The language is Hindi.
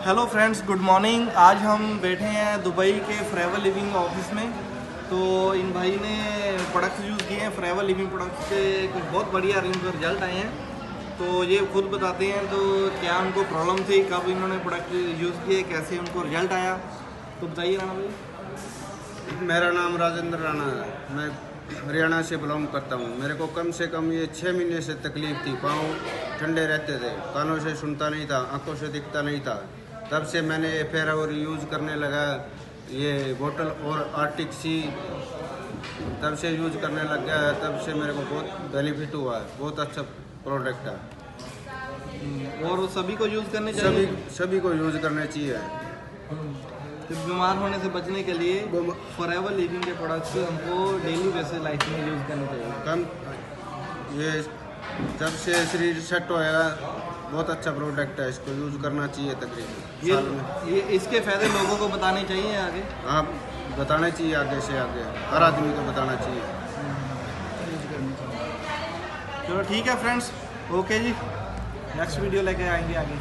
Hello friends, good morning. आज हम बैठे हैं दुबई के फॉरएवर लिविंग ऑफिस में। तो इन भाई ने प्रोडक्ट्स यूज़ किए हैं, फॉरएवर लिविंग प्रोडक्ट्स के कुछ बहुत बढ़िया इनको रिजल्ट आए हैं। तो ये खुद बताते हैं तो क्या उनको प्रॉब्लम थी, कब इन्होंने प्रोडक्ट यूज़ किए, कैसे उनको रिजल्ट आया। तो बताइए राणा भाई। मेरा नाम राजेंद्र राणा है। मैं हरियाणा से बिलोंग करता हूँ। मेरे को कम से कम ये 6 महीने से तकलीफ थी। पाँव ठंडे रहते थे, कानों से सुनता नहीं था, आंखों से दिखता नहीं था। तब से मैंने ये फॉरएवर यूज़ करने लगा, ये बोतल और आर्टिक सी तब से यूज़ करने लग गया है। तब से मेरे को बहुत बेनिफिट हुआ है। बहुत अच्छा प्रोडक्ट है और सभी को यूज़ करने चाहिए। सभी को यूज़ करना चाहिए। तो बीमार होने से बचने के लिए फॉरएवर लिविंग के प्रोडक्ट्स हमको डेली बेसिस लाइफ में यूज़ करने चाहिए। कम ये जब से शरीर सेट होएगा, बहुत अच्छा प्रोडक्ट है। इसको यूज़ करना चाहिए तकरीबन साल में। ये इसके फ़ायदे लोगों को बताने चाहिए आगे। आप बताना चाहिए, आगे से आगे हर आदमी को बताना चाहिए। चलो ठीक है फ्रेंड्स, ओके जी, नेक्स्ट वीडियो लेके आएंगे आगे।